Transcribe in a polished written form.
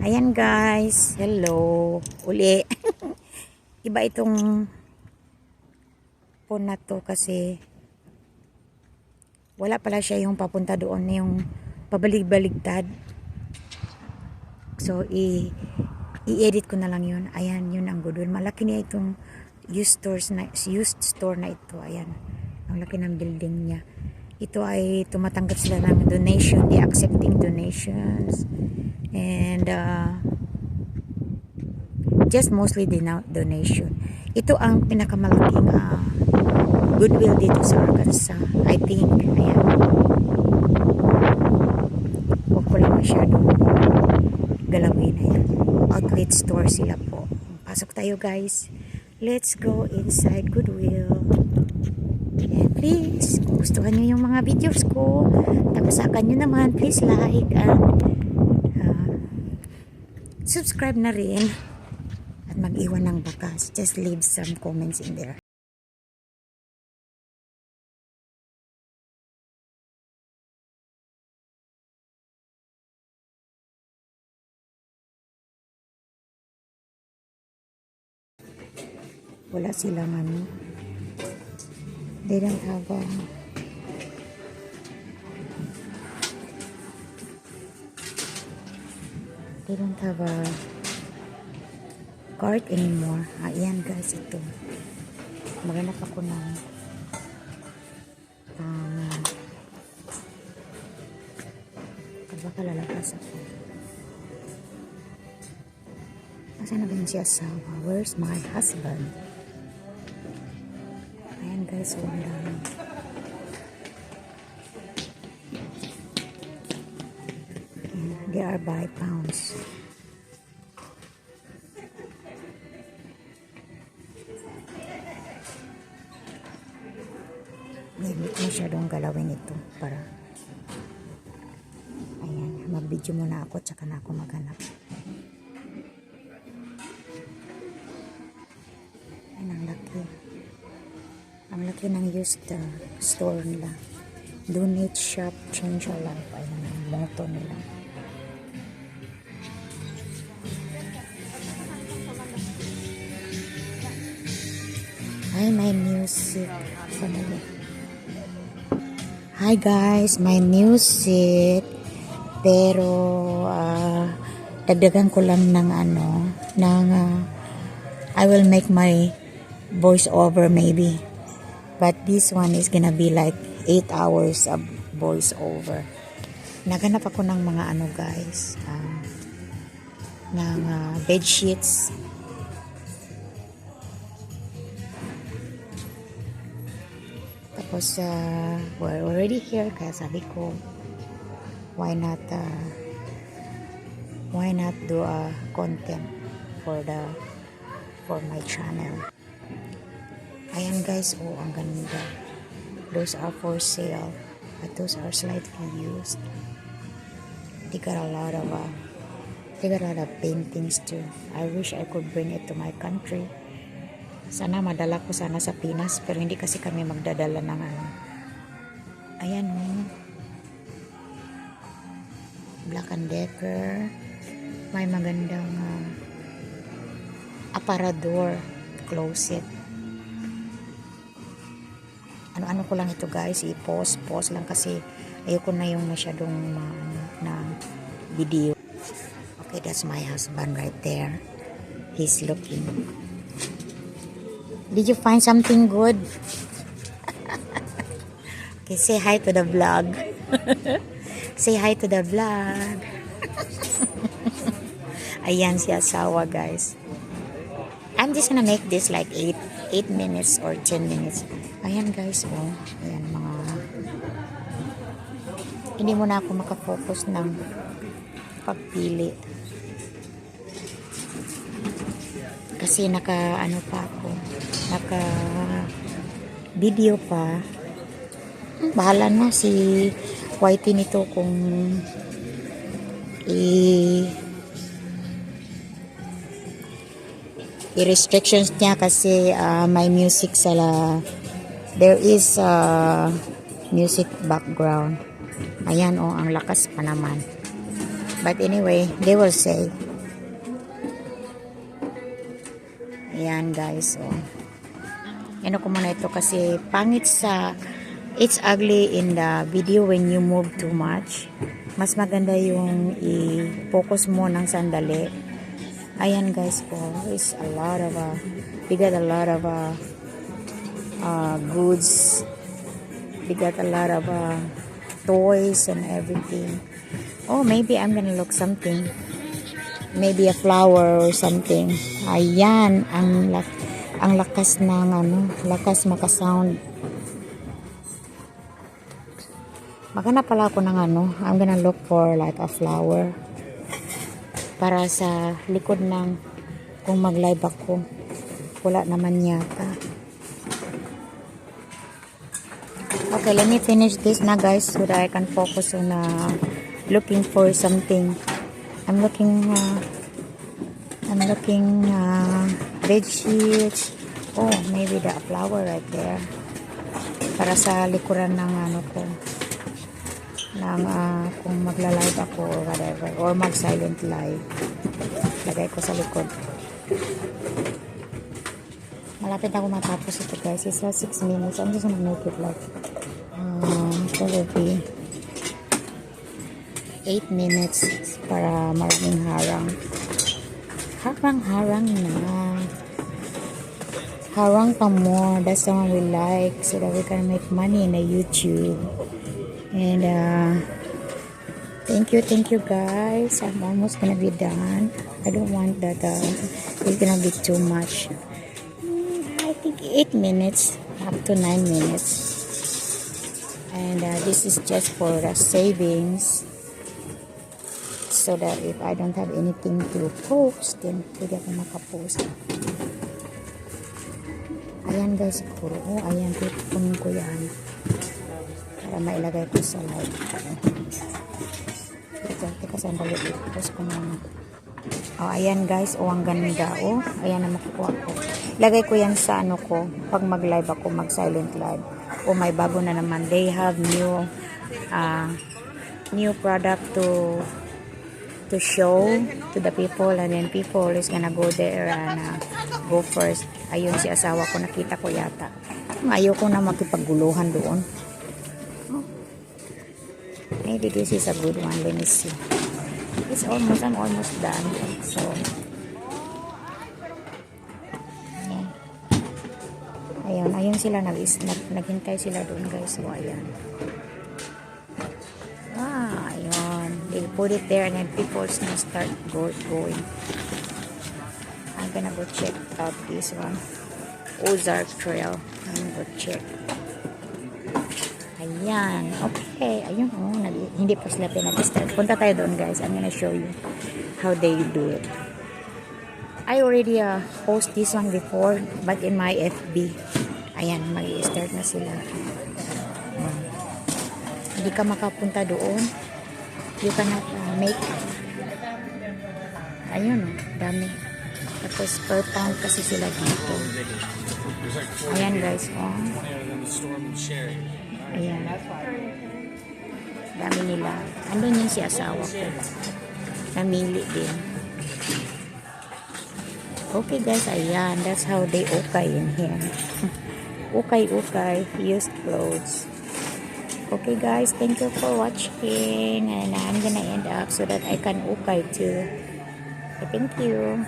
Ayan guys, hello, uli. Iba itong phone na to kasi wala pala siya yung papunta doon, yung pabalik-baligtad. So, i-edit ko na lang yun. Ayan, yun ang good one. Malaki niya itong used store na ito. Ayan, ang laki ng building niya. Ito ay tumatanggap sila ng donation. They accepting donations. And just mostly donation. Ito ang pinakamalaking goodwill dito sa Arkansas, I think. Ayan. Huwag ko lang masyadong galawin. Ayan. Outlet store sila po. Pasok tayo guys. Let's go inside Goodwill. And please, kung gustuhan nyo yung mga videos ko, tapasakan nyo naman, please like and subscribe na rin at mag-iwan ng bakas. Just leave some comments in there. Wala silang ano. They don't have a cart anymore. Ayan guys, ito. Maghanap ako ng baka lalabas ako. Nasaan na ba yung si asawa? Where's my husband? Ayan guys, wala. They are by pounds. Hindi ko masyadong galawin ito para ayan, mag-video muna ako tsaka na ako maghanap. Ayan, ang laki. Ang laki ng used store nila. Donate shop, change your life. Ayan ang motto nila. Ay, may music. Sandali. Hi guys, may music. Pero, dagdagan ko lang ng I will make my voice over maybe. But this one is gonna be like 8 hours of voice over. Naghanap ako ng mga guys, ng bed sheets. Tapos, we're already here kaya sabi ko, why not do a content for my channel. Ayan guys, oh, ang ganda. Those are for sale, but those are slightly used. They got a lot of paintings too. I wish I could bring it to my country. Sana madala ko sana sa Pinas, pero hindi kasi kami magdadala ng Ayan, oh. Black & Decker. May magandang aparador closet. Ano ko lang ito guys, i-pause lang kasi ayoko na yung masyadong na video. Okay, that's my husband right there. He's looking. Did you find something good? Okay, say hi to the vlog. Say hi to the vlog. Ayan si asawa guys. I'm just gonna make this like 8 minutes or 10 minutes. Ayan guys, oh. Ayan mga hindi mo na ako makafocus ng pagpili. Kasi naka video pa. Bahala na si Whitey nito kung i-restrictions niya kasi may music there is music background. Ayan, oh, ang lakas pa naman. But anyway, they will say Ayan guys. So, ano ko muna ito kasi pangit sa, it's ugly in the video when you move too much. Mas maganda yung i-focus mo ng sandali. Ayan guys po, it's a lot of we got a lot of goods. We got a lot of toys and everything. Oh, maybe I'm gonna look something. Maybe a flower or something. Ayan, ang lakas ng lakas maka-sound. Maghanap pala ako ng I'm gonna look for like a flower. Para sa likod ng kung mag-live ako. Wala naman yata. Okay, let me finish this na guys so that I can focus on looking for something. I'm looking bed sheets. Oh, maybe the flower right there. Para sa likuran ng ko. Ng kung magla-live ako or whatever. Or mag-silent live. Lagay ko sa likod. Malapit ako matapos ito guys. It's 6 minutes. I'm just gonna make it like probably 8 minutes para maraming harang. Harang na. Harang pa more. That's the one we like so that we can make money in the YouTube. And thank you guys. I'm almost gonna be done. I don't want that it's gonna be too much. I think 8 minutes up to 9 minutes. And this is just for the savings. So that if I don't have anything to post, then pwede ako makapost. Ayan guys, siguro. Oh, ayan, kunin ko yan. Para mailagay ko sa live. Teka, sandali. Post ko muna. Oh, ayan guys. Oh, ang ganda. Oh, ayan na makukuha ko. Lagay ko yan sa ko. Pag mag-live ako, mag-silent live. Oh, may bago na naman. They have new product to show to the people, and then people is gonna go there and go first. Ayun si asawa ko, nakita ko yata. Ayoko na makipaguluhan doon. Oh. Maybe this is a good one. Let me see. I'm almost done. So ayun sila naghintay sila doon guys. So ayan. Ayun. They put it there and then people gonna start going. I'm gonna go check out this one. Ozark Trail. I'm gonna go check. Ayan. Okay. Ayun. Oh, hindi pa sila pinag-start. Punta tayo doon guys. I'm gonna show you how they do it. I already post this one before but in my FB. Ayan. Mag-i-start na sila. Hindi ka makapunta doon. You cannot make. Ayun dami. Tapos per pound kasi sila dito. Ayan guys, oh. Ayan. Dami nila. Andun yung si asawa ko. Namili din. Okay guys, ayan. That's how they ukay in here. Ukay, used clothes. Okay guys, thank you for watching, and I'm gonna end up so that I can ukay too. Okay, thank you.